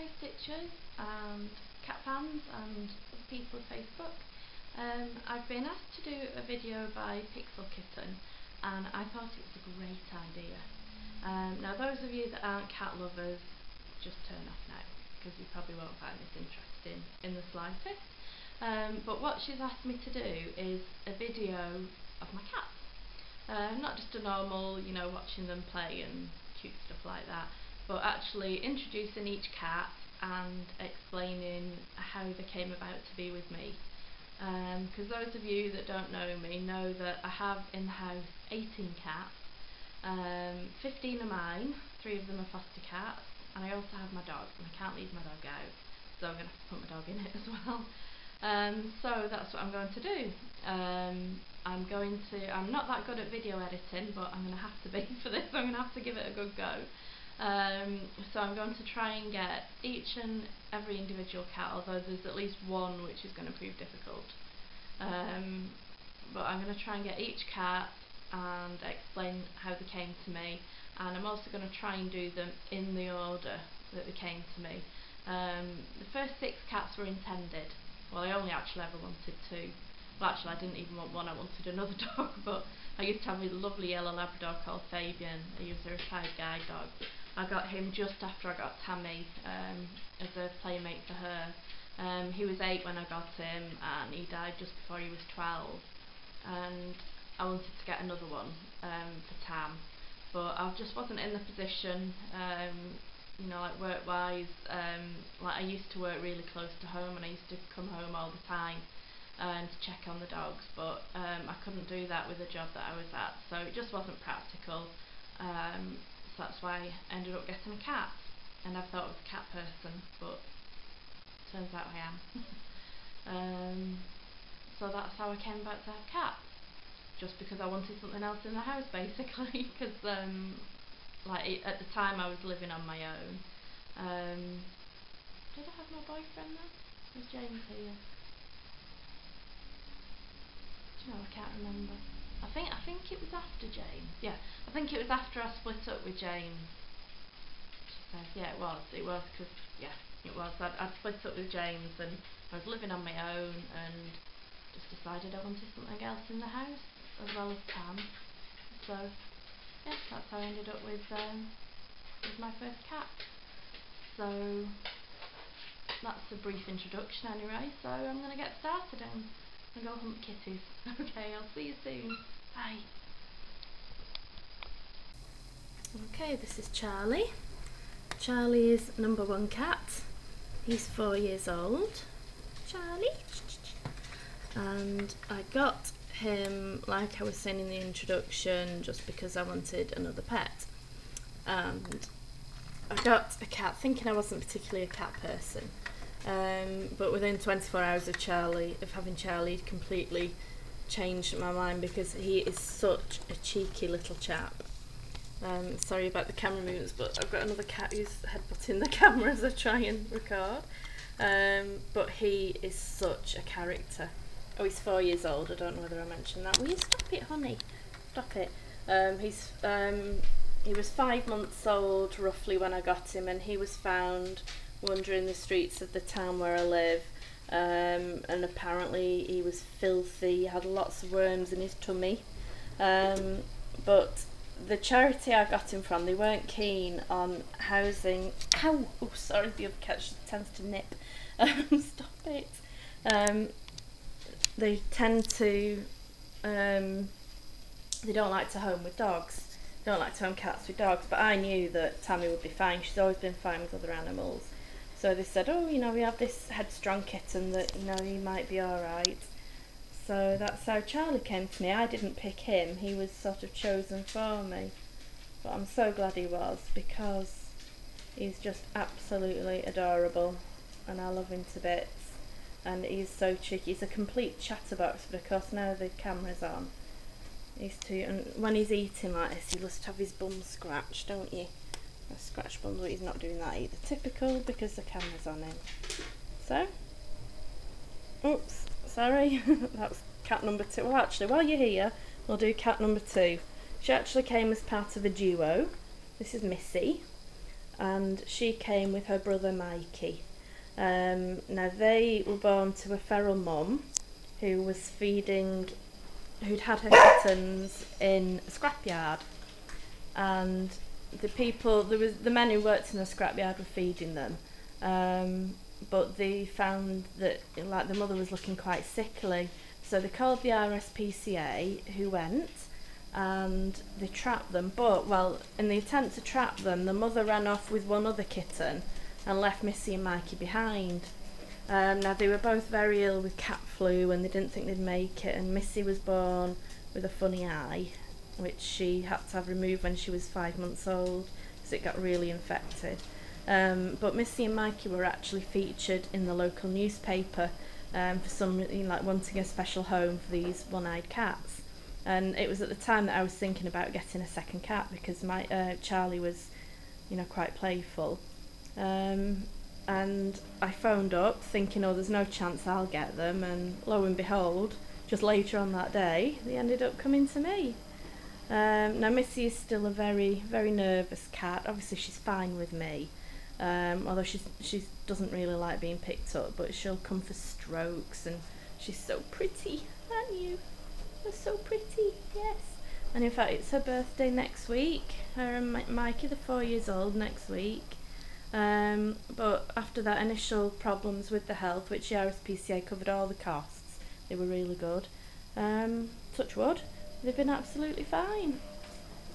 Hi Stitchers and cat fans and other people on Facebook. I've been asked to do a video by Pixel Kitten and I thought it was a great idea. Now those of you that aren't cat lovers, just turn off now because you probably won't find this interesting in the slightest. But what she's asked me to do is a video of my cats. Not just a normal, watching them play and cute stuff like that, but actually introducing each cat and explaining how they came about to be with me. Because those of you that don't know me know that I have in the house 18 cats, 15 are mine, 3 of them are foster cats, and I also have my dog, and I can't leave my dog out, so I'm going to have to put my dog in it as well. So that's what I'm going to do. I'm not that good at video editing, but I'm going to have to be for this. I'm going to have to give it a good go. So I'm going to try and get each and every individual cat, although there's at least one which is going to prove difficult. But I'm going to try and get each cat and explain how they came to me, and I'm also going to try and do them in the order that they came to me. The first 6 cats were intended. Well, I only actually ever wanted 2. Well, actually I didn't even want one, I wanted another dog, but I used to have a lovely yellow Labrador called Fabian. He was a retired guide dog. I got him just after I got Tammy as a playmate for her. He was 8 when I got him and he died just before he was 12, and I wanted to get another one for Tam, but I just wasn't in the position, like work wise. Like I used to work really close to home and I used to come home all the time to check on the dogs, but I couldn't do that with the job that I was at, so it just wasn't practical. So that's why I ended up getting a cat, and I thought I was a cat person, but turns out I am. So that's how I came about to have cats, just because I wanted something else in the house basically, because at the time I was living on my own. Did I have my boyfriend then? Was James here? I can't remember. I think it was after James. Yeah, I think it was after I split up with James. She says, yeah, it was because, yeah, it was. I'd split up with James and I was living on my own and just decided I wanted something else in the house as well as Tam. So, yeah, that's how I ended up with my first cat. So, that's a brief introduction anyway, so I'm going to get started and go hunt kitties. Okay, I'll see you soon. Bye. Okay, this is Charlie. Charlie is number 1 cat. He's 4 years old. Charlie. And I got him, like I was saying in the introduction, just because I wanted another pet. And I got a cat thinking I wasn't particularly a cat person. But within 24 hours of having Charlie, completely changed my mind, because he is such a cheeky little chap. Sorry about the camera movements, but I've got another cat who's headbutting the camera as I try and record. But he is such a character. Oh, he's 4 years old. I don't know whether I mentioned that. Will you stop it, honey? Stop it. He was 5 months old roughly when I got him, and he was found wandering the streets of the town where I live, and apparently he was filthy. He had lots of worms in his tummy, but the charity I got him from, they weren't keen on housing. Ow! Oh, sorry, the other cat tends to nip. Stop it. They tend to they don't like to home with dogs. They don't like to home cats with dogs, but I knew that Tammy would be fine. She's always been fine with other animals. So they said, oh, we have this headstrong kitten that, he might be alright. So that's how Charlie came to me. I didn't pick him, he was sort of chosen for me. But I'm so glad he was, because he's just absolutely adorable and I love him to bits. And he's so cheeky. He's a complete chatterbox, but of course now the camera's on. And when he's eating like this, he must have his bum scratched, don't you? A scratch bum, but he's not doing that either. Typical, because the camera's on him. So, oops, sorry, that was cat number 2. Well, actually, while you're here, we'll do cat number 2. She actually came as part of a duo. This is Missy. and she came with her brother Mikey. Now they were born to a feral mum who was feeding, who'd had her kittens in a scrapyard, and the men who worked in the scrapyard were feeding them, but they found that like the mother was looking quite sickly, so they called the RSPCA, who went and they trapped them. But in the attempt to trap them, the mother ran off with one other kitten and left Missy and Mikey behind. Now they were both very ill with cat flu and they didn't think they'd make it, and Missy was born with a funny eye, which she had to have removed when she was 5 months old because it got really infected. But Missy and Mikey were actually featured in the local newspaper for some like wanting a special home for these one-eyed cats. And it was at the time that I was thinking about getting a second cat because my Charlie was, quite playful. And I phoned up thinking, oh, there's no chance I'll get them, and lo and behold, just later on that day, they ended up coming to me. Now Missy is still a very, very nervous cat. Obviously she's fine with me, although she doesn't really like being picked up, but she'll come for strokes, and she's so pretty, aren't you? You're so pretty, yes. And in fact it's her birthday next week, her and Mikey, they're 4 years old next week. But after that initial problems with the health, which the RSPCA covered all the costs, they were really good. Touch wood, they've been absolutely fine.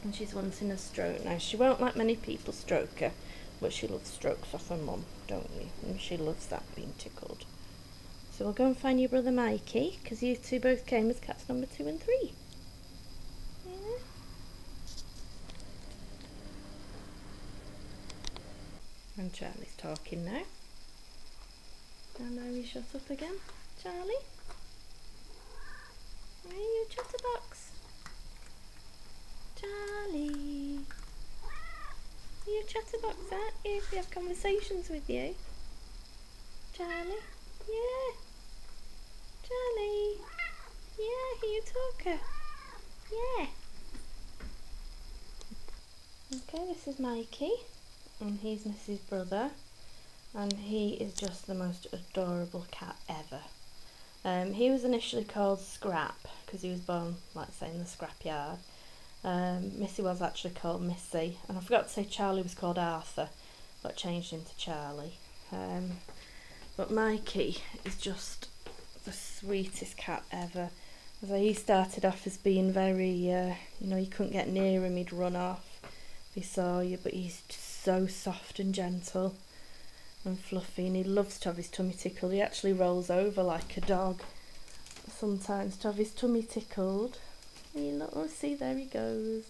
And she's wanting a stroke now. She won't let many people stroke her, but she loves strokes off her mum, don't you? And she loves that, being tickled. So we'll go and find your brother Mikey, because you two both came as cats number 2 and 3. Yeah. And Charlie's talking now. And now he shut up again. Charlie? Are you a chatterbox? Charlie? Are you a chatterbox, aren't you? We have conversations with you. Charlie? Yeah. Charlie? Yeah, are you a talker? Yeah. Okay, this is Mikey. And he's Missy's brother, and he is just the most adorable cat ever. He was initially called Scrap because he was born, like I say, in the scrapyard. Missy was actually called Missy, and I forgot to say Charlie was called Arthur, but changed him to Charlie. But Mikey is just the sweetest cat ever. So he started off as being very, you couldn't get near him, he'd run off if he saw you, but he's just so soft and gentle and fluffy, and he loves to have his tummy tickled. He actually rolls over like a dog sometimes to have his tummy tickled. See, there he goes.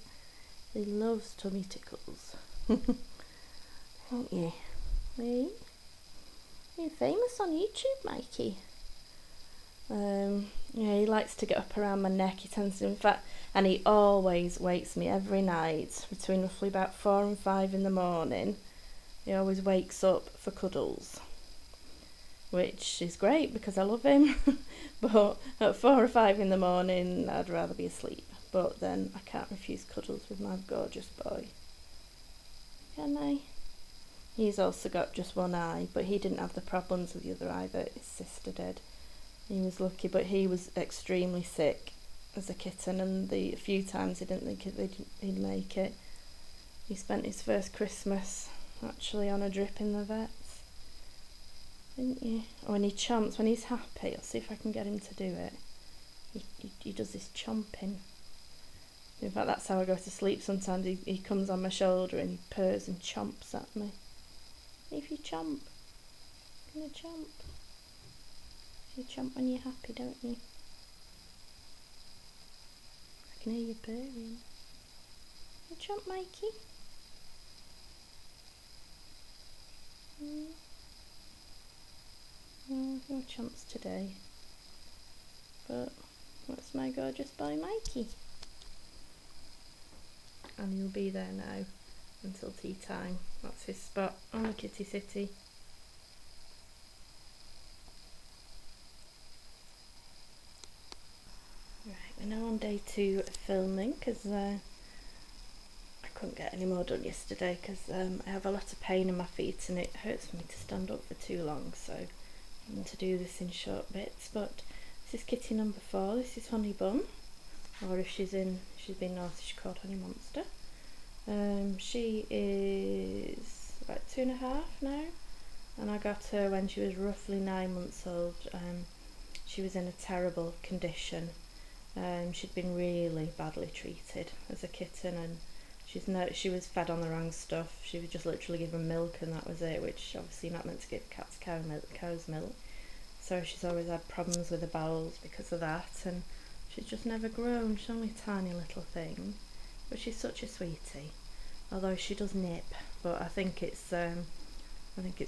He loves tummy tickles. Don't you? Hey? You're famous on YouTube, Mikey. Yeah, he likes to get up around my neck. He tends to, in fact, and he always wakes me every night between roughly about 4 and 5 in the morning. He always wakes up for cuddles, which is great because I love him. But at 4 or 5 in the morning, I'd rather be asleep. But then I can't refuse cuddles with my gorgeous boy. Can I? He's also got just one eye, but he didn't have the problems with the other eye that his sister did. He was lucky, but he was extremely sick as a kitten, and the few times he didn't think he'd make it, he spent his first Christmas actually on a drip in the vets. Didn't you? Oh, when he chomps, when he's happy, I'll see if I can get him to do it. He does this chomping. In fact, that's how I go to sleep sometimes. He comes on my shoulder and he purrs and chomps at me. If you chomp, can I chomp? You chomp when you're happy, don't you? I can hear you purring. You chomp, Mikey? No chomps today. But that's my gorgeous boy, Mikey. And he'll be there now until tea time. That's his spot on the kitty city. Right, we're now on day 2 of filming because I couldn't get any more done yesterday because I have a lot of pain in my feet and it hurts me to stand up for too long, so I'm going to do this in short bits. But this is kitty number 4. This is Honey Bun, or if she's been naughty, she's called Honey Monster. She is about 2.5 now, and I got her when she was roughly 9 months old. She was in a terrible condition. She'd been really badly treated as a kitten, and she was fed on the wrong stuff. She was just literally given milk and that was it, which obviously you're not meant to give cats cow's milk. So she's always had problems with the bowels because of that, and she's just never grown. She's only a tiny little thing, but she's such a sweetie. Although she does nip, but I think it's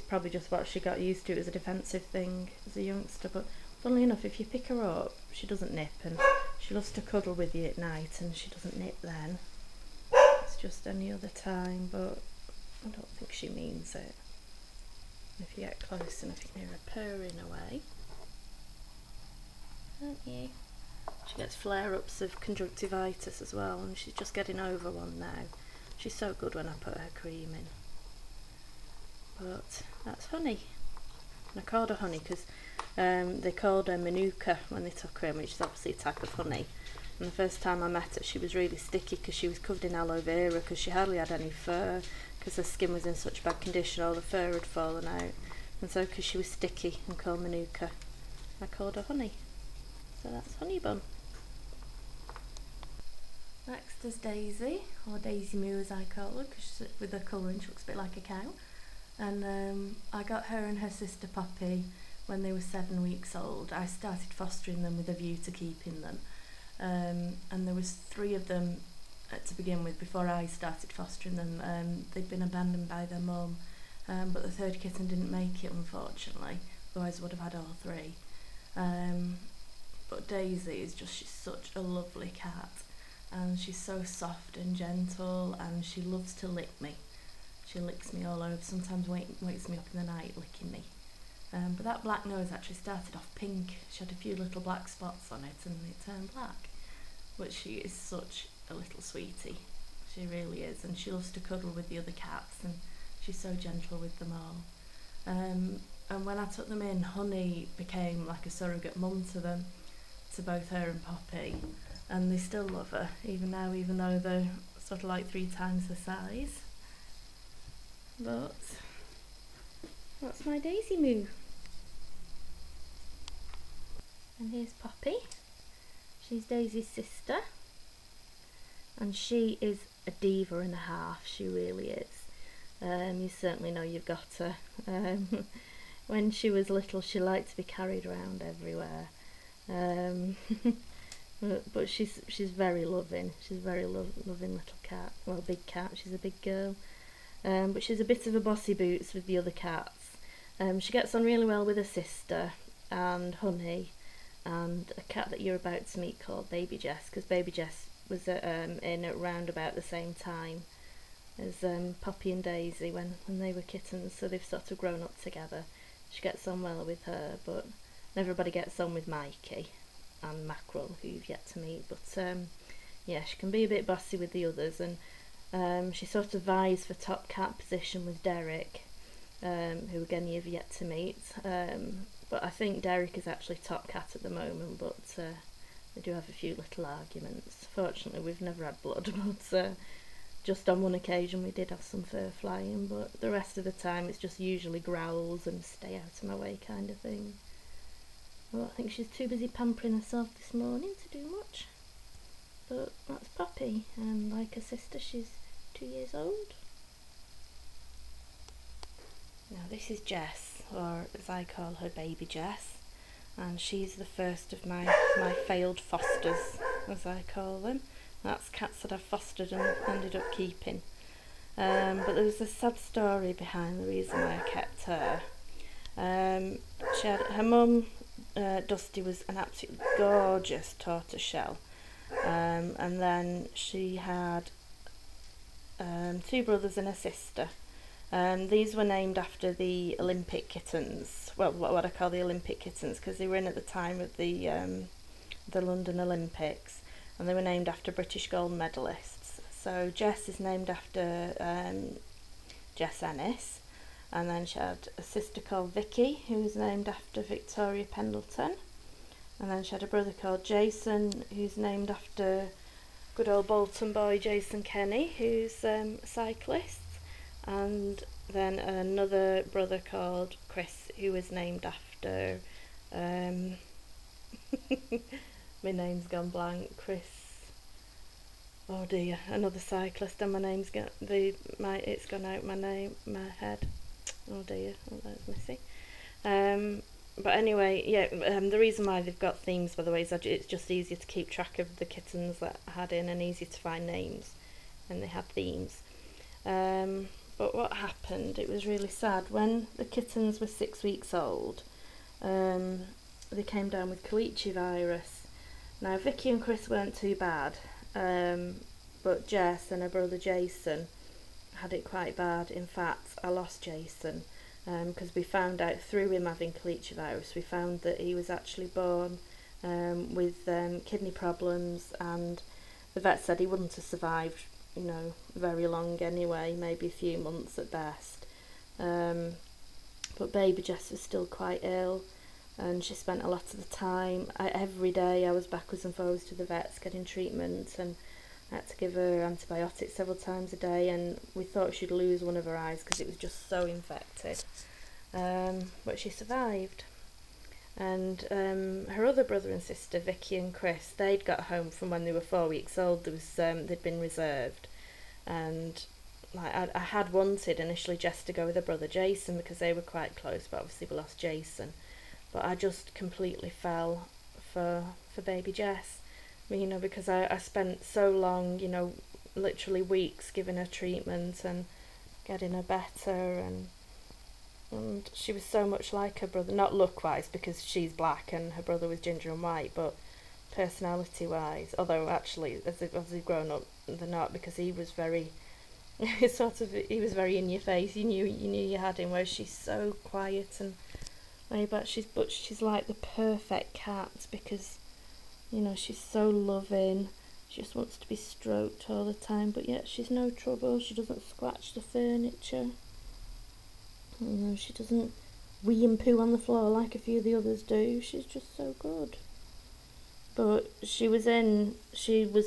probably just what she got used to. It was a defensive thing as a youngster, but funnily enough, if you pick her up, she doesn't nip, and she loves to cuddle with you at night, and she doesn't nip then. It's just any other time, but I don't think she means it. If you get close enough, you can hear her purring away. Don't you? She gets flare-ups of conjunctivitis as well, and she's just getting over one now. She's so good when I put her cream in. But that's Honey. And I called her Honey because they called her Manuka when they took her in, which is obviously a type of honey. And the first time I met her, she was really sticky because she was covered in aloe vera because she hardly had any fur because her skin was in such bad condition, all the fur had fallen out. And so because she was sticky and called Manuka, I called her Honey. So that's Honey Bun. Next is Daisy, or Daisy Moo as I call her, because with her colouring she looks a bit like a cow. And I got her and her sister Poppy when they were 7 weeks old. I started fostering them with a view to keeping them. And there was 3 of them to begin with before I started fostering them. They'd been abandoned by their mum, but the 3rd kitten didn't make it, unfortunately. Otherwise I would have had all 3. But Daisy is just, she's such a lovely cat, and she's so soft and gentle, and she loves to lick me. She licks me all over, sometimes wakes me up in the night licking me. But that black nose actually started off pink. She had a few little black spots on it and it turned black. But she is such a little sweetie. She really is, and she loves to cuddle with the other cats, and she's so gentle with them all. And when I took them in, Honey became like a surrogate mum to them, to both her and Poppy, and they still love her even now, even though they're sort of like 3 times the size. But that's my Daisy Moo. And here's Poppy. She's Daisy's sister, and she is a diva and a half. She really is. You certainly know you've got her. When she was little, she liked to be carried around everywhere. But she's very loving. She's a very loving little cat. Well, big cat. She's a big girl. But she's a bit of a bossy boots with the other cats. She gets on really well with her sister and Honey, and a cat that you're about to meet called Baby Jess, because Baby Jess was in at round about the same time as Poppy and Daisy when they were kittens, so they've sort of grown up together. She gets on well with her, but everybody gets on with Mikey and Mackerel, who you've yet to meet. But yeah, she can be a bit bossy with the others, and she sort of vies for top cat position with Derek, who again you've yet to meet. But I think Derek is actually top cat at the moment, but they do have a few little arguments. Fortunately we've never had blood, but just on one occasion we did have some fur flying, but the rest of the time it's just usually growls and stay out of my way kind of thing. Well, I think she's too busy pampering herself this morning to do much. But that's Poppy, and like her sister, she's 2 years old. Now this is Jess, or as I call her, Baby Jess, and she's the first of my failed fosters, as I call them. That's cats that I've fostered and ended up keeping. But there was a sad story behind the reason why I kept her. She had her mum, Dusty, was an absolutely gorgeous tortoiseshell. And then she had 2 brothers and a sister. These were named after the Olympic kittens, well, what I call the Olympic kittens, because they were in at the time of the London Olympics, and they were named after British gold medalists. So Jess is named after Jess Ennis, and then she had a sister called Vicky, who was named after Victoria Pendleton, and then she had a brother called Jason, who's named after good old Bolton boy Jason Kenny, who's a cyclist, and then another brother called Chris, who was named after my name's gone blank. Chris. Oh dear, another cyclist, and my name's it's gone out my head. Oh dear, oh, that's Missy. But anyway, yeah. The reason why they've got themes, by the way, is that it's just easier to keep track of the kittens that I had in, and easier to find names, and they had themes. But what happened? It was really sad when the kittens were 6 weeks old. They came down with Koichi virus. Now Vicky and Chris weren't too bad. But Jess and her brother Jason had it quite bad. In fact, I lost Jason because we found out through him having Koichi virus, we found that he was actually born with kidney problems, and the vet said he wouldn't have survived, very long anyway, maybe a few months at best. But baby Jess was still quite ill, and she spent a lot of the time, every day I was backwards and forwards to the vets getting treatment, and I had to give her antibiotics several times a day, and we thought she'd lose one of her eyes because it was just so infected. But she survived. And her other brother and sister, Vicky and Chris, they'd got home from when they were 4 weeks old. They'd been reserved, and I had wanted initially Jess to go with her brother Jason because they were quite close, but obviously we lost Jason. But I just completely fell for baby Jess, because I spent so long, literally weeks giving her treatment and getting her better, and she was so much like her brother, not look-wise because she's black and her brother was ginger and white, but personality-wise, although actually as they've grown up they're not, because he was very he was very in your face. You knew you had him, whereas she's so quiet and but she's like the perfect cat because she's so loving. She just wants to be stroked all the time, but yet she's no trouble. She doesn't scratch the furniture. She doesn't wee and poo on the floor like a few of the others do. She's just so good. But she was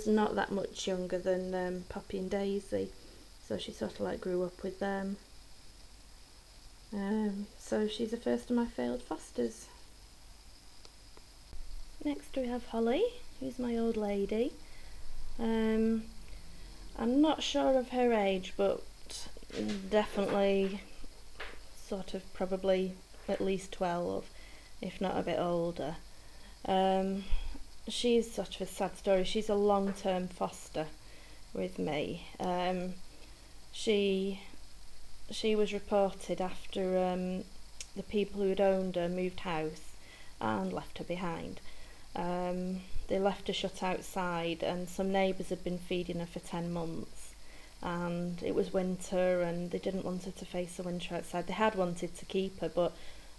not that much younger than Poppy and Daisy, so she sort of grew up with them. So she's the first of my failed fosters. Next we have Holly, who's my old lady. I'm not sure of her age, but definitely sort of probably at least 12, if not a bit older. She's sort of a sad story. She's a long-term foster with me. She was reported after the people who had owned her moved house and left her behind. They left her shut outside, and some neighbours had been feeding her for 10 months, and it was winter and they didn't want her to face the winter outside. They had wanted to keep her, but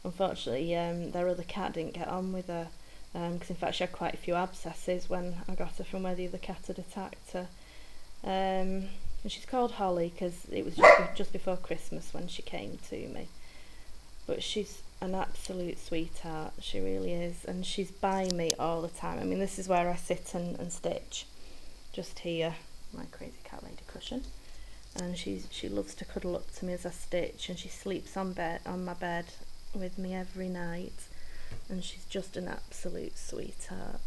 unfortunately their other cat didn't get on with her, because in fact she had quite a few abscesses when I got her from where the other cat had attacked her. And she's called Holly because it was just before Christmas when she came to me. But she's an absolute sweetheart, she really is, and she's by me all the time. I mean, this is where I sit and stitch, just here, my crazy cat lady cushion, and she loves to cuddle up to me as I stitch, and she sleeps on my bed with me every night, and she's just an absolute sweetheart.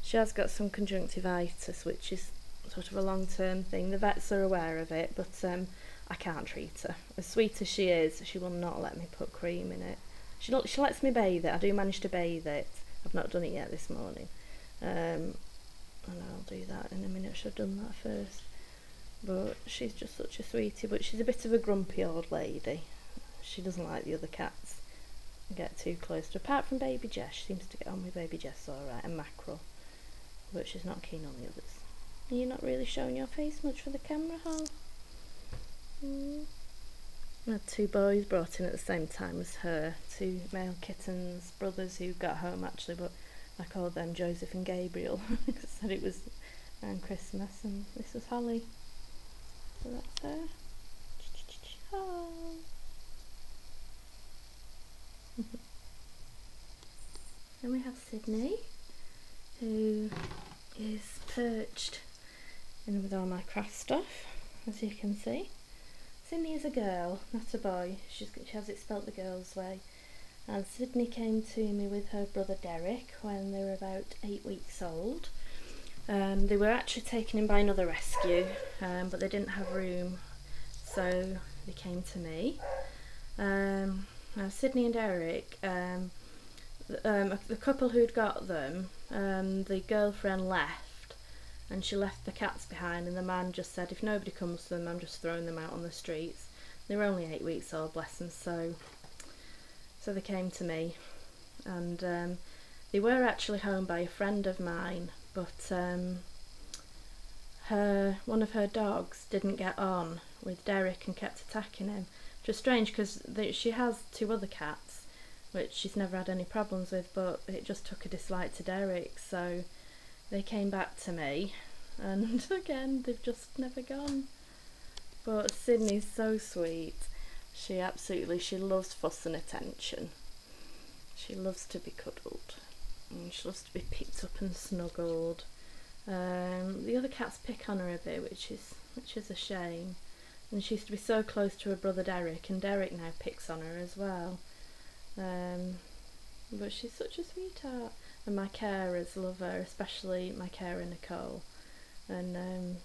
She has got some conjunctivitis, which is sort of a long-term thing. The vets are aware of it, but I can't treat her. As sweet as she is, she will not let me put cream in it. She lets me bathe it. I do manage to bathe it. I've not done it yet this morning. And I'll do that in a minute. I should have done that first. But she's just such a sweetie. But she's a bit of a grumpy old lady. She doesn't like the other cats get too close to her. Apart from baby Jess, she seems to get on with baby Jess alright, and Mackerel. But she's not keen on the others. You're not really showing your face much for the camera, Hal. I had 2 boys brought in at the same time as her, 2 male kittens, brothers who got home actually, but I called them Joseph and Gabriel because I said it was around Christmas, and this was Holly. So that's her. Oh. Then we have Sydney, who is perched in with all my craft stuff, as you can see. Sydney is a girl, not a boy. She has it spelt the girl's way. And Sydney came to me with her brother Derek when they were about 8 weeks old. They were actually taken in by another rescue, but they didn't have room, so they came to me. Now Sydney and Derek, the couple who'd got them, the girlfriend left, and she left the cats behind, and the man just said, if nobody comes to them, I'm just throwing them out on the streets. They were only 8 weeks old, bless them, so they came to me, and they were actually home by a friend of mine, but one of her dogs didn't get on with Derek and kept attacking him. Which is strange because she has 2 other cats, which she's never had any problems with, but it just took a dislike to Derek, so they came back to me, and again they've just never gone. But Sydney's so sweet. She loves fuss and attention. She loves to be cuddled, and she loves to be picked up and snuggled. The other cats pick on her a bit, which is a shame. And she used to be so close to her brother Derek, and Derek now picks on her as well. But she's such a sweetheart. And my carers love her, especially my carer Nicole. And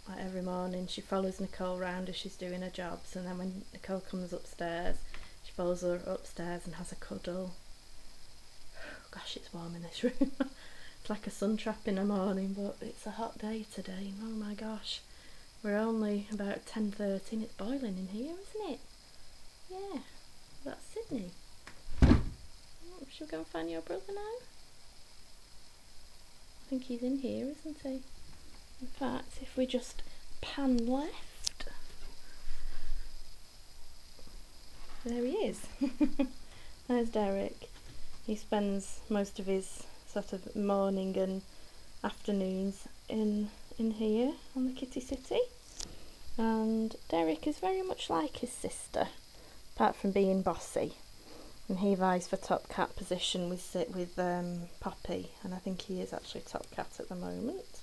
like every morning she follows Nicole round as she's doing her jobs, and then when Nicole comes upstairs, she follows her upstairs and has a cuddle. Gosh, it's warm in this room. It's like a sun trap in the morning, but it's a hot day today. Oh my gosh. We're only about 10:30 and it's boiling in here, isn't it? Yeah, that's Sydney. Oh, shall we go and find your brother now? I think he's in here, isn't he? In fact, if we just pan left, there he is. There's Derek. He spends most of his sort of morning and afternoons in here on the kitty city, and Derek is very much like his sister, apart from being bossy, and he vies for top cat position with Poppy, and I think he is actually top cat at the moment.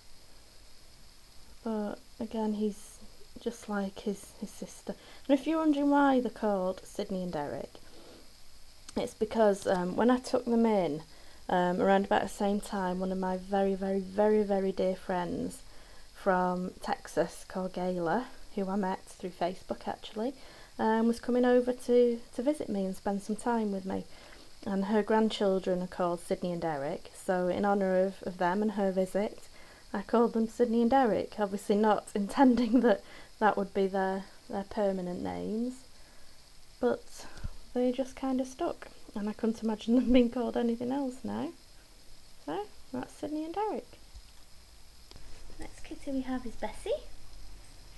But again, he's just like his sister. And if you're wondering why they're called Sydney and Derek, it's because when I took them in around about the same time, one of my very, very, very, very dear friends from Texas called Gayla, who I met through Facebook actually, was coming over to visit me and spend some time with me. And her grandchildren are called Sydney and Derek, so in honour of them and her visit, I called them Sydney and Derek, obviously not intending that would be their permanent names, but they just kind of stuck, and I couldn't imagine them being called anything else now. So that's Sydney and Derek. Next kitty we have is Bessie.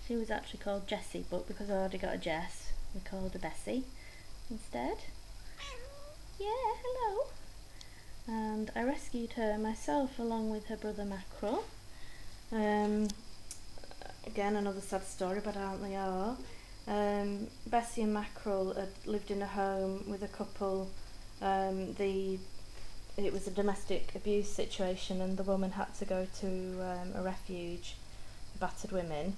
She was actually called Jessie, but because I already got a Jess, we called her Bessie instead. Yeah, hello. And I rescued her myself along with her brother Mackerel. Again, another sad story, but aren't they all? Bessie and Mackerel had lived in a home with a couple. It was a domestic abuse situation, and the woman had to go to a refuge for battered women,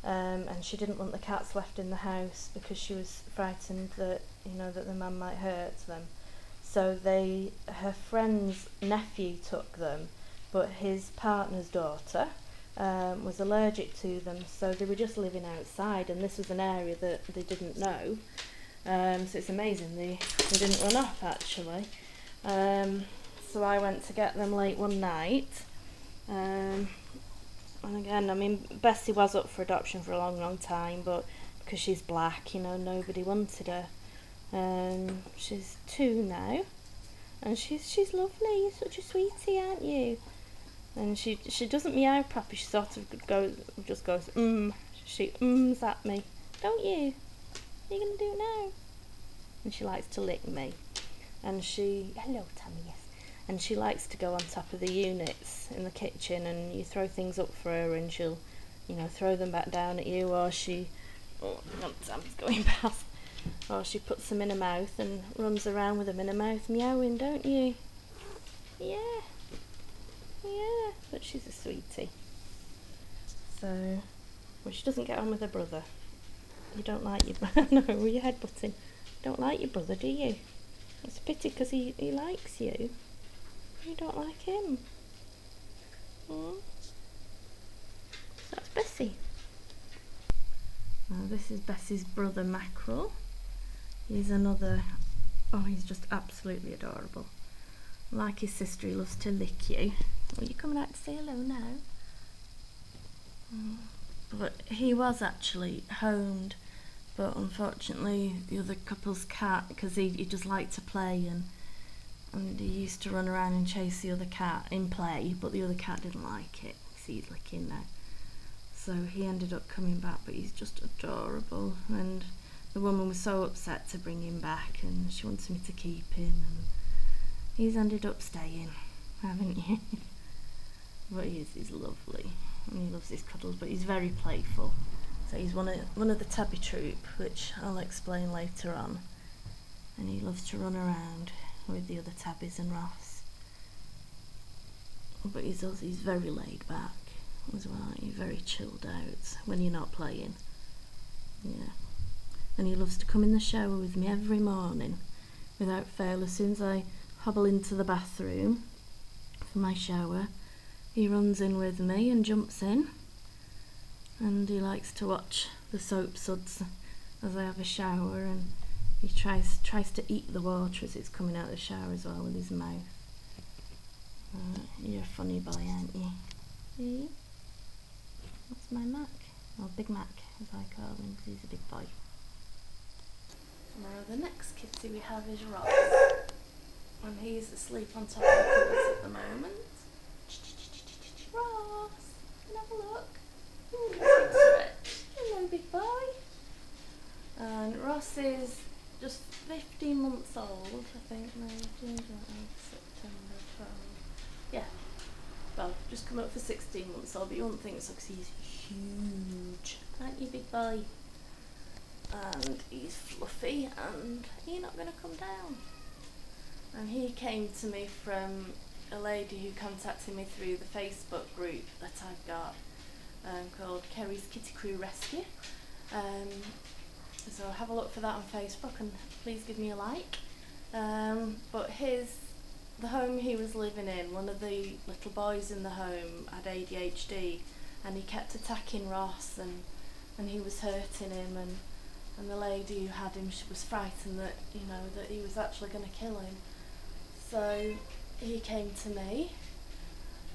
and she didn't want the cats left in the house because she was frightened that the man might hurt them. So her friend's nephew took them, but his partner's daughter was allergic to them, so they were just living outside, and this was an area that they didn't know. So it's amazing they didn't run off actually. So I went to get them late one night, and again, I mean, Bessie was up for adoption for a long time, but because she's black, nobody wanted her. She's 2 now, and she's lovely. You're such a sweetie, aren't you? And she doesn't meow properly. She sort of just goes She ums at me. Don't you? Are you gonna do it now? And she likes to lick me. And hello Tammy, yes. And she likes to go on top of the units in the kitchen, and you throw things up for her, and she'll you know, throw them back down at you, or she, oh, Tammy's going past, or she puts them in her mouth and runs around with them in her mouth meowing, don't you? Yeah, yeah, but she's a sweetie. So, well, she doesn't get on with her brother. You don't like your no, your headbutting. Don't like your brother, do you? It's a pity because he likes you. You don't like him. That's Bessie. Now this is Bessie's brother Mackerel. He's another, oh, he's just absolutely adorable. Like his sister, he loves to lick you. Are you coming out to say hello now? But he was actually homed, but unfortunately the other couple's cat, because he just liked to play, and he used to run around and chase the other cat in play, but the other cat didn't like it. See, he's licking now. So he ended up coming back, but he's just adorable, and the woman was so upset to bring him back, and she wanted me to keep him, and he's ended up staying, haven't you? But he's lovely, and he loves his cuddles, but he's very playful. So he's one of the tabby troop, which I'll explain later on, and he loves to run around with the other tabbies and Russ. But he's very laid back as well. He's very chilled out when you're not playing. Yeah. And he loves to come in the shower with me every morning without fail. As soon as I hobble into the bathroom for my shower, he runs in with me and jumps in, and he likes to watch the soap suds as I have a shower, and he tries to eat the water as it's coming out of the shower as well with his mouth. You're a funny boy, aren't you? See? That's my Mac, or Big Mac as I call him, because he's a big boy. Now the next kitty we have is Ross, and he's asleep on top of the covers at the moment. Ross, can I have a look? Ooh, hello, big boy. And Ross is just 15 months old, I think. No, June, July, September, 12. Yeah. Well, just come up for 16 months old, but you won't think so because he's huge. Aren't you, big boy? And he's fluffy, and he's not going to come down. And he came to me from a lady who contacted me through the Facebook group that I've got called Kerry's Kitty Crew Rescue. So have a look for that on Facebook and please give me a like. But the home he was living in, one of the little boys in the home had ADHD, and he kept attacking Ross, and he was hurting him, and the lady who had him, she was frightened that, you know, that he was actually going to kill him. So he came to me,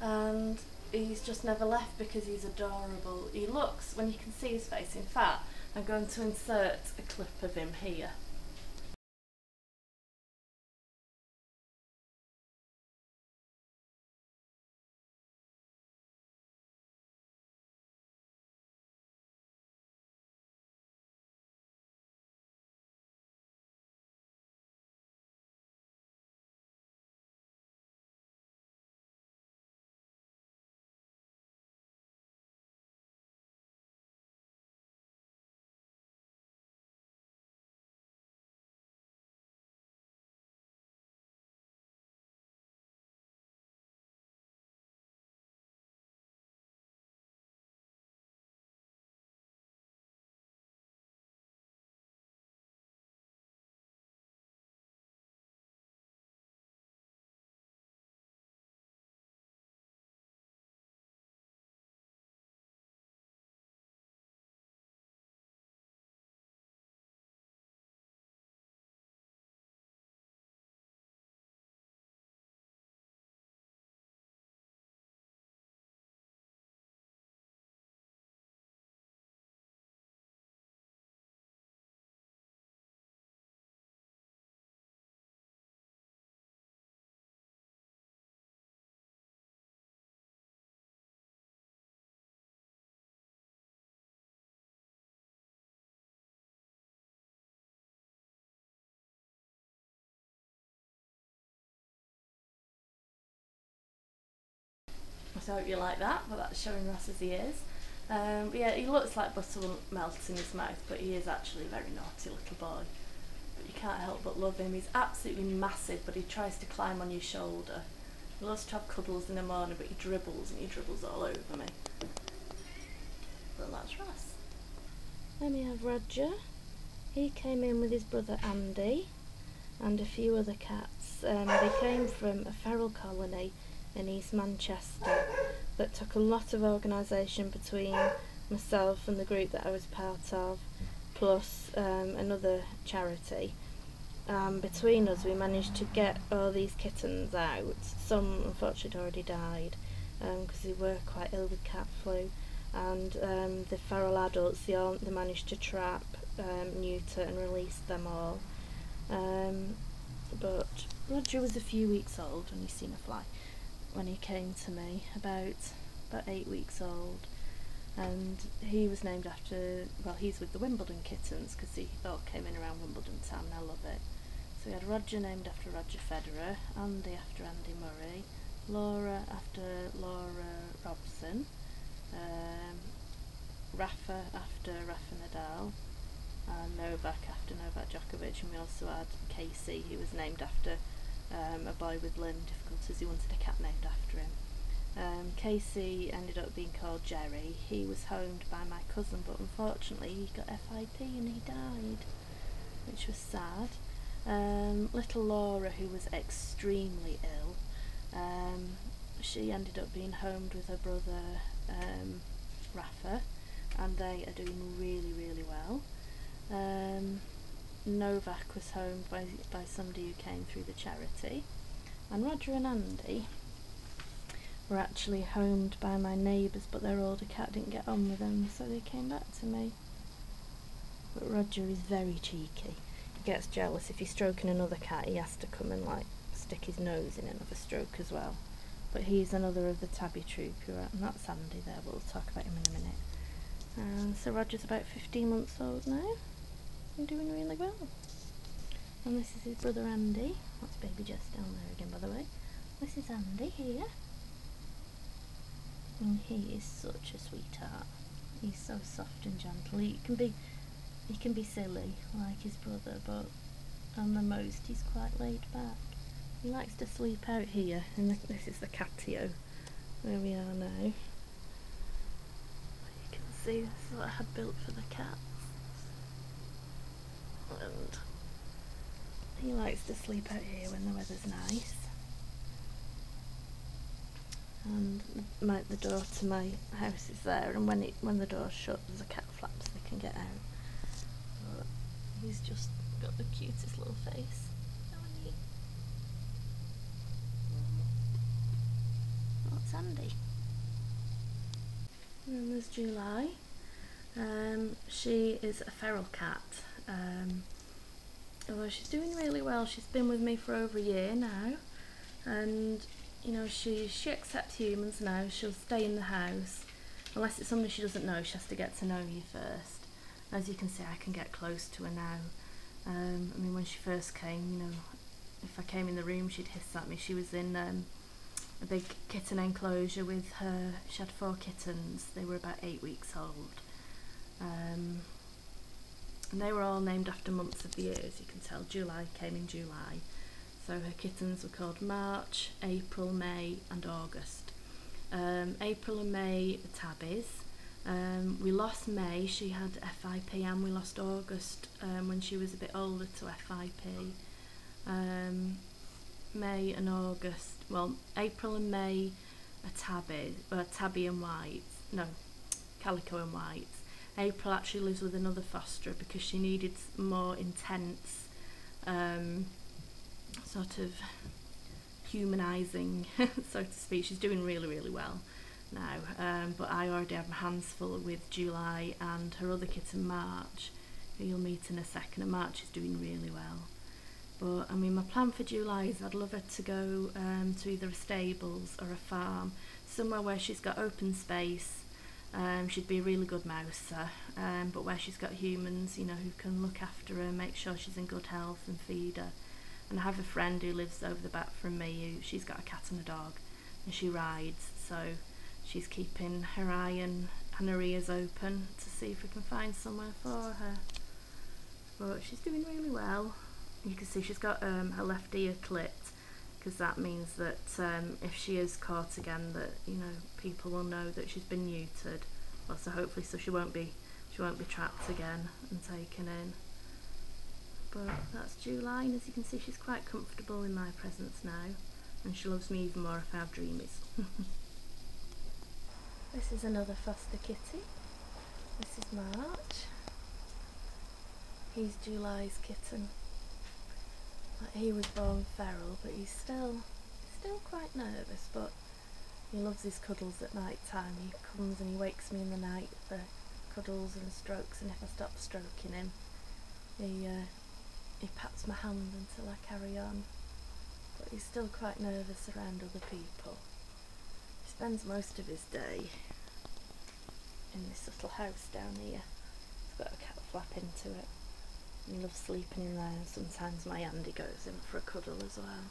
and he's just never left because he's adorable. He looks, when you can see his face, in fact, I'm going to insert a clip of him here. So I hope you like that, but that's showing Ross as he is. But yeah, he looks like butter will melt in his mouth, but he is actually a very naughty little boy. But you can't help but love him. He's absolutely massive, but he tries to climb on your shoulder. He loves to have cuddles in the morning, but he dribbles all over me. But that's Russ. Then we have Roger. He came in with his brother Andy and a few other cats. They came from a feral colony in East Manchester that took a lot of organisation between myself and the group that I was part of, plus another charity. Between us we managed to get all these kittens out. Some unfortunately already died because they were quite ill with cat flu, and the feral adults they managed to trap, neuter and release them all. But Roger was a few weeks old when he seen a fly when he came to me, about 8 weeks old, and he was named after, well, he's with the Wimbledon kittens because he all came in around Wimbledon town, and I love it. So we had Roger named after Roger Federer, Andy after Andy Murray, Laura after Laura Robson, Rafa after Rafa Nadal, and Novak after Novak Djokovic, and we also had Casey, who was named after a boy with learning difficulties who wanted a cat named after him. Casey ended up being called Jerry. He was homed by my cousin, but unfortunately he got FIP and he died, which was sad. Little Laura, who was extremely ill, she ended up being homed with her brother Rafa, and they are doing really, really well. Novak was homed by somebody who came through the charity, and Roger and Andy were actually homed by my neighbours, but their older cat didn't get on with them, so they came back to me. But Roger is very cheeky. He gets jealous if he's stroking another cat. He has to come and like stick his nose in another stroke as well. But he's another of the tabby troop, and that's Andy there. We'll talk about him in a minute. So Roger's about 15 months old now. I'm doing really well. And this is his brother Andy. That's baby Jess down there again, by the way. This is Andy here. And he is such a sweetheart. He's so soft and gentle. He can be silly like his brother, but on the most he's quite laid back. He likes to sleep out here, and this is the catio where we are now. You can see this is what I had built for the cats. And he likes to sleep out here when the weather's nice. And the door to my house is there, and when the door's shut, there's a cat flaps they can get out. But he's just got the cutest little face. That's Andy. And then there's July. She is a feral cat. Although she's doing really well. She's been with me for over a year now, and you know, she accepts humans now. She'll stay in the house unless it's somebody she doesn't know. She has to get to know you first. As you can see, I can get close to her now. I mean, when she first came, you know, if I came in the room, she'd hiss at me. She was in a big kitten enclosure with her. She had 4 kittens. They were about 8 weeks old. And they were all named after months of the year, as you can tell. July came in July. So her kittens were called March, April, May and August. April and May are tabbies. We lost May, she had FIP, and we lost August when she was a bit older to FIP. May and August, well, April and May are tabby and whites, no, calico and whites. April actually lives with another fosterer because she needed more intense sort of humanising, so to speak. She's doing really, really well now, but I already have my hands full with July and her other kitten March, who you'll meet in a second, and March is doing really well. But I mean, my plan for July is I'd love her to go to either a stables or a farm, somewhere where she's got open space. She'd be a really good mouser, but where she's got humans, you know, who can look after her, make sure she's in good health and feed her. And I have a friend who lives over the back from me, she's got a cat and a dog, and she rides, so she's keeping her eye and and her ears open to see if we can find somewhere for her. But she's doing really well. You can see she's got her left ear clipped, because that means that if she is caught again, that, you know, people will know that she's been neutered. Well, so hopefully, so she won't be trapped again and taken in. But that's July, and as you can see, she's quite comfortable in my presence now, and she loves me even more if I have dreamies. This is another foster kitty. This is March. He's July's kitten. He was born feral, but he's still quite nervous, but he loves his cuddles at night time. He comes and he wakes me in the night for cuddles and strokes, and if I stop stroking him, he pats my hand until I carry on. But he's still quite nervous around other people. He spends most of his day in this little house down here. It's got a cat flap into it. He loves sleeping in there, and sometimes my Andy goes in for a cuddle as well.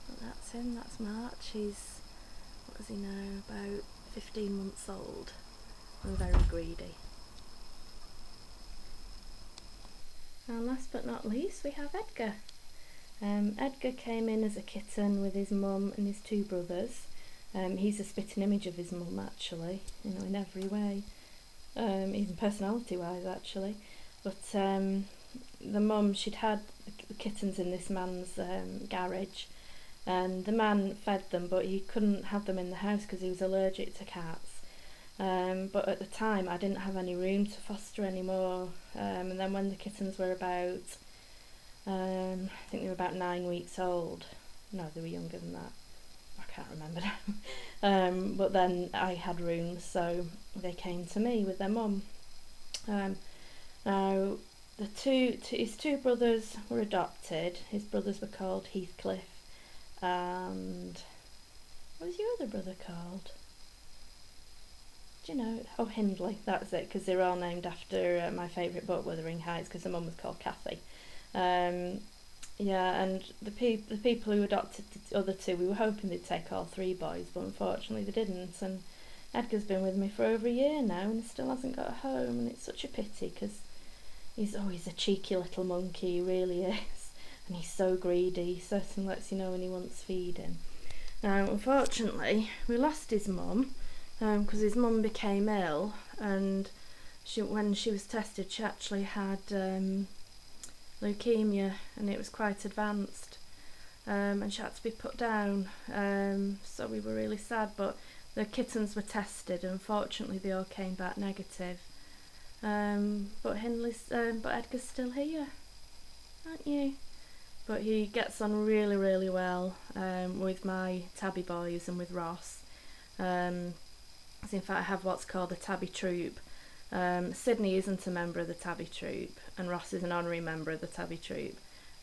But that's him, that's March. He's, what is he now, about 15 months old, and very greedy. And last but not least, we have Edgar. Edgar came in as a kitten with his mum and his two brothers. He's a spitting image of his mum, actually, you know, in every way, even personality-wise, actually. But the mum, she'd had the kittens in this man's garage, and the man fed them, but he couldn't have them in the house because he was allergic to cats. But at the time I didn't have any room to foster anymore, and then when the kittens were about, I think they were about 9 weeks old, no, they were younger than that, I can't remember now, but then I had room, so they came to me with their mum. Now his two brothers were adopted. His brothers were called Heathcliff, and what was your other brother called? Do you know? Oh, Hindley, that's it, because they're all named after my favourite book, Wuthering Heights, because the mum was called Kathy. Yeah, and the people who adopted the other two, we were hoping they'd take all three boys, but unfortunately they didn't, and Edgar's been with me for over a year now and still hasn't got a home, and it's such a pity because he's always a cheeky little monkey, he really is, and he's so greedy. He certainly lets you know when he wants feeding. Now, unfortunately, we lost his mum because his mum became ill, and when she was tested, she actually had leukemia, and it was quite advanced, and she had to be put down. So we were really sad, but the kittens were tested, and unfortunately they all came back negative. But Edgar's still here, aren't you? But he gets on really, really well with my tabby boys and with Ross. So in fact I have what's called a tabby troop. Sydney isn't a member of the tabby troop, and Ross is an honorary member of the tabby troop,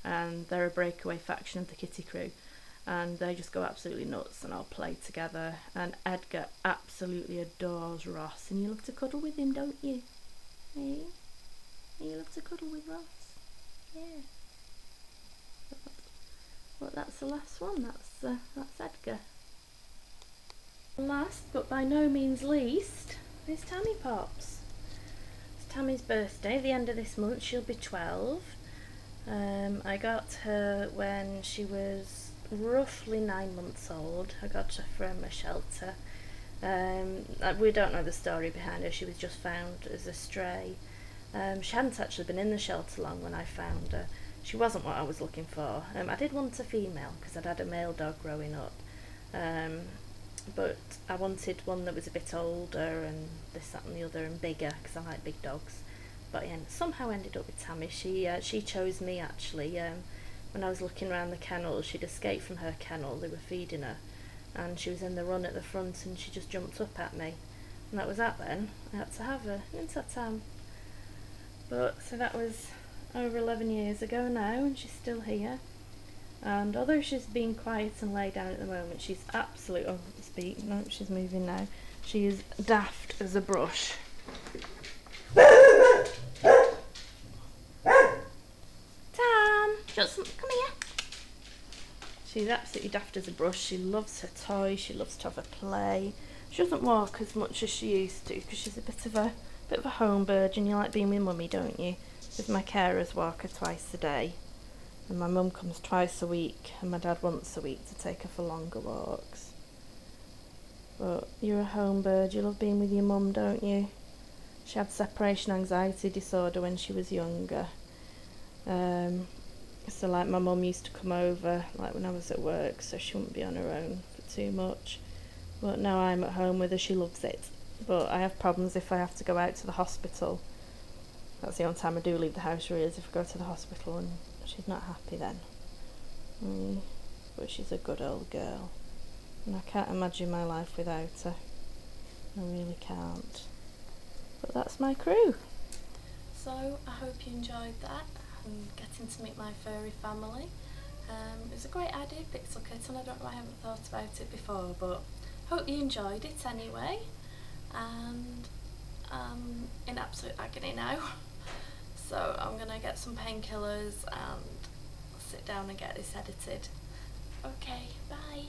and they're a breakaway faction of the kitty crew, and they just go absolutely nuts and all play together, and Edgar absolutely adores Ross, and you love to cuddle with him, don't you? Eh? You love to cuddle with Ross? Yeah. But that's the last one, that's Edgar. Last but by no means least is Tammy Pops. It's Tammy's birthday, the end of this month. She'll be 12. I got her when she was roughly 9 months old. I got her from a shelter. We don't know the story behind her. She was just found as a stray. She hadn't actually been in the shelter long when I found her. She wasn't what I was looking for. I did want a female because I'd had a male dog growing up. But I wanted one that was a bit older and this, that and the other, and bigger because I like big dogs. But yeah, somehow ended up with Tammy. She chose me actually. When I was looking around the kennel, she'd escaped from her kennel, they were feeding her, and she was in the run at the front, and she just jumped up at me. And that was that then. I had to have her into that time. But so that was over 11 years ago now, and she's still here. And although she's being quiet and laid down at the moment, she's absolutely, oh, speak, no, she's moving now. She is daft as a brush. Tam, come here. She's absolutely daft as a brush. She loves her toys, she loves to have a play. She doesn't walk as much as she used to because she's a bit of a home bird, and you like being with mummy, don't you? Because my carers walk her twice a day, and my mum comes twice a week, and my dad once a week to take her for longer walks. But you're a home bird, you love being with your mum, don't you? She had separation anxiety disorder when she was younger. So like my mum used to come over like when I was at work, so she wouldn't be on her own for too much. But now I'm at home with her, she loves it. But I have problems if I have to go out to the hospital. That's the only time I do leave the house really, is if I go to the hospital and she's not happy then. But she's a good old girl. And I can't imagine my life without her. I really can't. But that's my Krew. So I hope you enjoyed that and getting to meet my furry family. It was a great idea, Pixel Kitten. I don't know why I haven't thought about it before, but hope you enjoyed it anyway. And I'm in absolute agony now. So I'm going to get some painkillers and sit down and get this edited. Okay, bye.